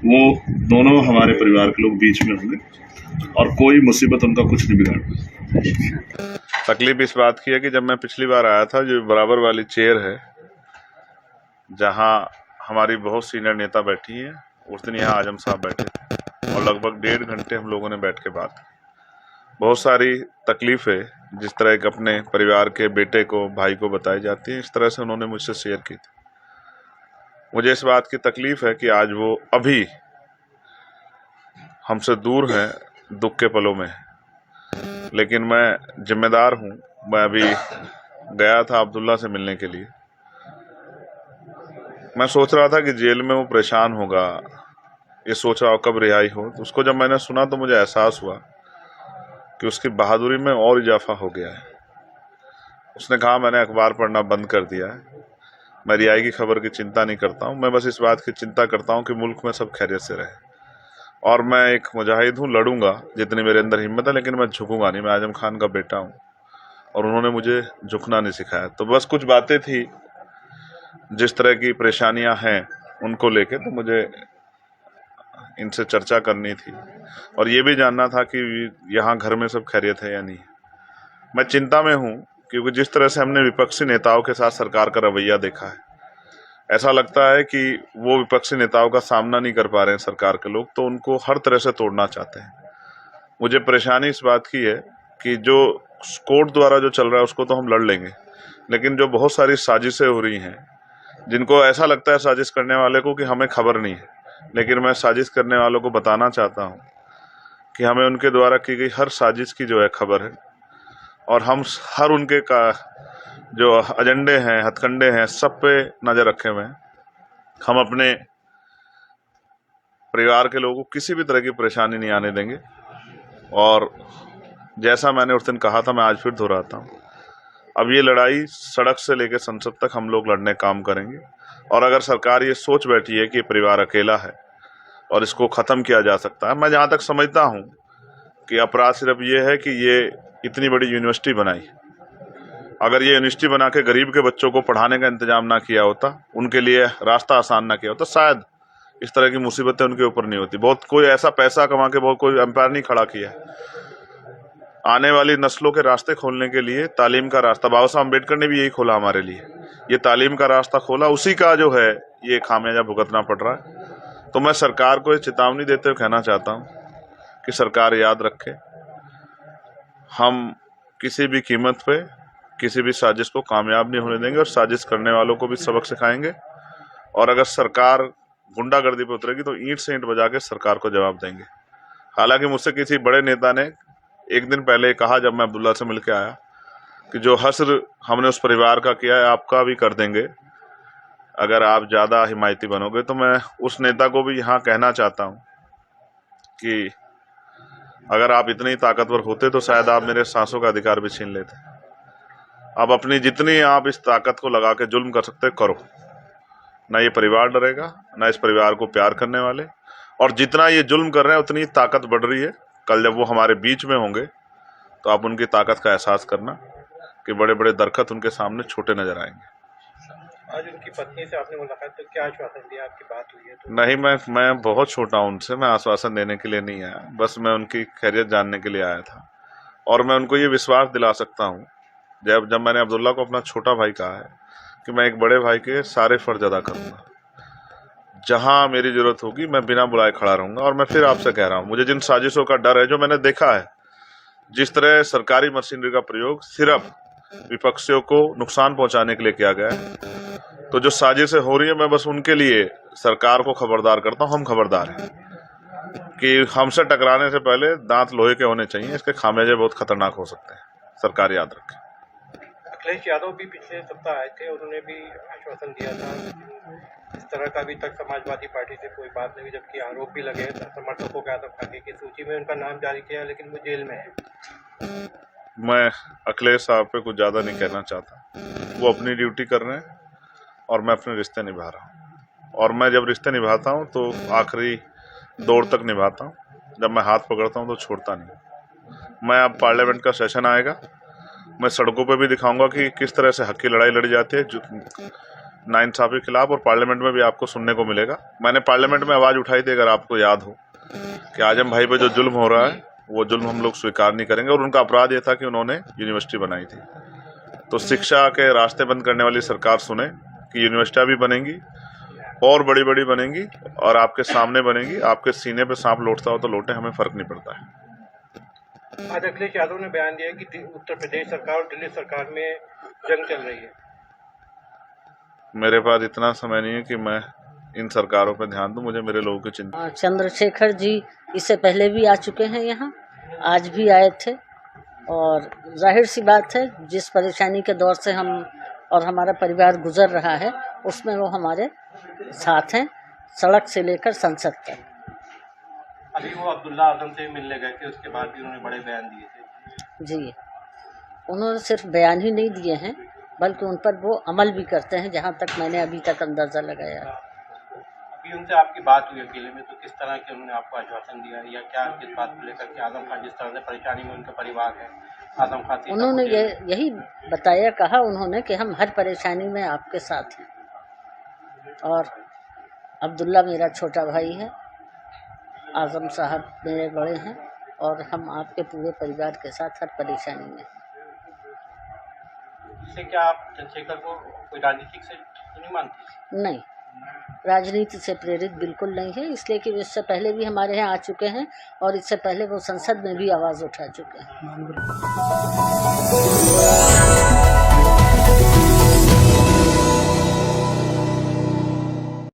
वो दोनों हमारे परिवार के लोग बीच में होंगे और कोई मुसीबत उनका कुछ नहीं बिगाड़। तकलीफ इस बात की है कि जब मैं पिछली बार आया था, जो बराबर वाली चेयर है जहां हमारी बहुत सीनियर नेता बैठी हैं, उस दिन यहाँ आजम साहब बैठे थे और लगभग 1.5 घंटे हम लोगों ने बैठ के बात की। बहुत सारी तकलीफें जिस तरह के अपने परिवार के बेटे को, भाई को बताई जाती है, इस तरह से उन्होंने मुझसे शेयर की थी। मुझे इस बात की तकलीफ है कि आज वो अभी हमसे दूर हैं, दुख के पलों में, लेकिन मैं जिम्मेदार हूं। मैं अभी गया था अब्दुल्ला से मिलने के लिए। मैं सोच रहा था कि जेल में वो परेशान होगा, ये सोच रहा हो कब रिहाई हो। तो उसको जब मैंने सुना तो मुझे एहसास हुआ कि उसकी बहादुरी में और इजाफा हो गया है। उसने कहा, मैंने अखबार पढ़ना बंद कर दिया है, मैं रिहाई की खबर की चिंता नहीं करता हूँ, मैं बस इस बात की चिंता करता हूँ कि मुल्क में सब खैरियत से रहे। और मैं एक मुजाहिद हूँ, लड़ूंगा जितनी मेरे अंदर हिम्मत है, लेकिन मैं झुकूंगा नहीं। मैं आजम खान का बेटा हूँ और उन्होंने मुझे झुकना नहीं सिखाया। तो बस कुछ बातें थी, जिस तरह की परेशानियां हैं उनको लेके, तो मुझे इनसे चर्चा करनी थी और ये भी जानना था कि यहाँ घर में सब खैरियत है या नहीं। मैं चिंता में हूँ क्योंकि जिस तरह से हमने विपक्षी नेताओं के साथ सरकार का रवैया देखा है, ऐसा लगता है कि वो विपक्षी नेताओं का सामना नहीं कर पा रहे हैं सरकार के लोग, तो उनको हर तरह से तोड़ना चाहते हैं। मुझे परेशानी इस बात की है कि जो कोर्ट द्वारा जो चल रहा है उसको तो हम लड़ लेंगे, लेकिन जो बहुत सारी साजिशें हो रही हैं, जिनको ऐसा लगता है साजिश करने वाले को कि हमें खबर नहीं है, लेकिन मैं साजिश करने वालों को बताना चाहता हूं कि हमें उनके द्वारा की गई हर साजिश की जो है खबर है और हम हर उनके का जो एजेंडे हैं, हथकंडे हैं, सब पे नजर रखे हुए हैं। हम अपने परिवार के लोगों को किसी भी तरह की परेशानी नहीं आने देंगे और जैसा मैंने उस दिन कहा था, मैं आज फिर दोहराता हूँ, अब ये लड़ाई सड़क से लेकर संसद तक हम लोग लड़ने काम करेंगे। और अगर सरकार ये सोच बैठी है कि परिवार अकेला है और इसको खत्म किया जा सकता है, मैं जहां तक समझता हूं कि अपराध सिर्फ ये है कि ये इतनी बड़ी यूनिवर्सिटी बनाई। अगर ये यूनिवर्सिटी बना के गरीब के बच्चों को पढ़ाने का इंतजाम ना किया होता, उनके लिए रास्ता आसान ना किया होता, शायद इस तरह की मुसीबतें उनके ऊपर नहीं होती। बहुत कोई ऐसा पैसा कमा के बहुत कोई एम्पायर नहीं खड़ा किया। आने वाली नस्लों के रास्ते खोलने के लिए तालीम का रास्ता बाबा साहब अम्बेडकर ने भी यही खोला हमारे लिए। ये तालीम का रास्ता खोला, उसी का जो है ये खामियाजा भुगतना पड़ रहा है। तो मैं सरकार को ये चेतावनी देते हुए कहना चाहता हूं कि सरकार याद रखे, हम किसी भी कीमत पे किसी भी साजिश को कामयाब नहीं होने देंगे और साजिश करने वालों को भी सबक सिखाएंगे। और अगर सरकार गुंडागर्दी पे उतरेगी तो ईंट से ईंट बजा के सरकार को जवाब देंगे। हालांकि मुझसे किसी बड़े नेता ने एक दिन पहले कहा, जब मैं अब्दुल्ला से मिलकर आया, कि जो हश्र हमने उस परिवार का किया है आपका भी कर देंगे अगर आप ज्यादा हिमायती बनोगे। तो मैं उस नेता को भी यहाँ कहना चाहता हूँ कि अगर आप इतने ही ताकतवर होते तो शायद आप मेरे सांसों का अधिकार भी छीन लेते। अब अपनी जितनी आप इस ताकत को लगा के जुल्म कर सकते करो, ना ये परिवार डरेगा, ना इस परिवार को प्यार करने वाले। और जितना ये जुल्म कर रहे हैं उतनी ताकत बढ़ रही है। कल जब वो हमारे बीच में होंगे तो आप उनकी ताकत का एहसास करना कि बड़े बड़े दरख्त उनके सामने छोटे नजर आएंगे। आज उनकी पत्नी से आपने मुलाकात, तो क्या आश्वासन दिया? आपकी बात हुई है तो? नहीं, मैं बहुत छोटा हूं उनसे, मैं आश्वासन देने के लिए नहीं आया, बस मैं उनकी खैरियत जानने के लिए आया था। और मैं उनको ये विश्वास दिला सकता हूँ, जब मैंने अब्दुल्ला को अपना छोटा भाई कहा है, कि मैं एक बड़े भाई के सारे फर्ज अदा करूंगा। जहां मेरी जरूरत होगी मैं बिना बुलाए खड़ा रहूंगा। और मैं फिर आपसे कह रहा हूं, मुझे जिन साजिशों का डर है, जो मैंने देखा है, जिस तरह सरकारी मशीनरी का प्रयोग सिर्फ विपक्षियों को नुकसान पहुंचाने के लिए किया गया है, तो जो साजिशें हो रही है, मैं बस उनके लिए सरकार को खबरदार करता हूं। हम खबरदार हैं कि हमसे टकराने से पहले दांत लोहे के होने चाहिए, इसके खामियाजे बहुत खतरनाक हो सकते हैं। सरकार याद रखे। अखिलेश यादव भी पिछले सप्ताह आए थे, उन्होंने भी आश्वासन दिया था। इस तरह का अभी तक समाजवादी पार्टी से कोई बात नहीं, जबकि आरोप भी लगे समर्थकों के आतंक खाके की सूची में उनका नाम जारी किया, लेकिन वो जेल में है। मैं अखिलेश साहब पे कुछ ज्यादा नहीं कहना चाहता। वो अपनी ड्यूटी कर रहे हैं और मैं अपने रिश्ते निभा रहा हूँ। और मैं जब रिश्ते निभाता हूँ तो आखिरी दौर तक निभाता हूँ। जब मैं हाथ पकड़ता हूँ तो छोड़ता नहीं। मैं अब पार्लियामेंट का सेशन आएगा, मैं सड़कों पे भी दिखाऊंगा कि किस तरह से हक की लड़ाई लड़ी जाती है। नाइंसाफी के खिलाफ, और पार्लियामेंट में भी आपको सुनने को मिलेगा। मैंने पार्लियामेंट में आवाज़ उठाई थी, अगर आपको याद हो, कि आजम भाई पे जो जुल्म हो रहा है वो जुल्म हम लोग स्वीकार नहीं करेंगे। और उनका अपराध ये था कि उन्होंने यूनिवर्सिटी बनाई थी। तो शिक्षा के रास्ते बंद करने वाली सरकार सुने कि यूनिवर्सिटियाँ भी बनेंगी और बड़ी बड़ी बनेंगी और आपके सामने बनेंगी। आपके सीने पे सांप लौटता हो तो लौटे, हमें फर्क नहीं पड़ता है। आज अखिलेश यादव ने बयान दिया कि उत्तर प्रदेश सरकार और दिल्ली सरकार में जंग चल रही है। मेरे पास इतना समय नहीं है कि मैं इन सरकारों पर ध्यान दूं, मुझे मेरे लोगों की चिंता। चंद्रशेखर जी इससे पहले भी आ चुके हैं यहाँ, आज भी आए थे, और जाहिर सी बात है जिस परेशानी के दौर से हम और हमारा परिवार गुजर रहा है उसमें वो हमारे साथ हैं, सड़क से लेकर संसद तक। अभी वो अब्दुल्ला आजम से मिलने गए थे, उसके बाद भी उन्होंने बड़े बयान दिए थे। जी, उन्होंने सिर्फ बयान ही नहीं दिए हैं बल्कि उन पर वो अमल भी करते हैं, जहाँ तक मैंने अभी तक अंदाज़ा लगाया। अभी उनसे आपकी बात हुई अकेले में, तो किस तरह के उन्होंने आपको आश्वासन दिया, या क्या किस बात को लेकर के आजम खान जिस तरह से परेशानी में उनका परिवार है, आजम खान उन्होंने यही बताया, कहा उन्होंने कि हम हर परेशानी में आपके साथ हैं, और अब्दुल्ला मेरा छोटा भाई है, आजम साहब मेरे बड़े हैं, और हम आपके पूरे परिवार के साथ हर परेशानी में। इससे क्या आप चंद्रशेखर को कोई राजनीतिक से नहीं मानते? नहीं, राजनीति से प्रेरित बिल्कुल नहीं है, इसलिए कि इससे पहले भी हमारे यहाँ आ चुके हैं और इससे पहले वो संसद में भी आवाज़ उठा चुके हैं।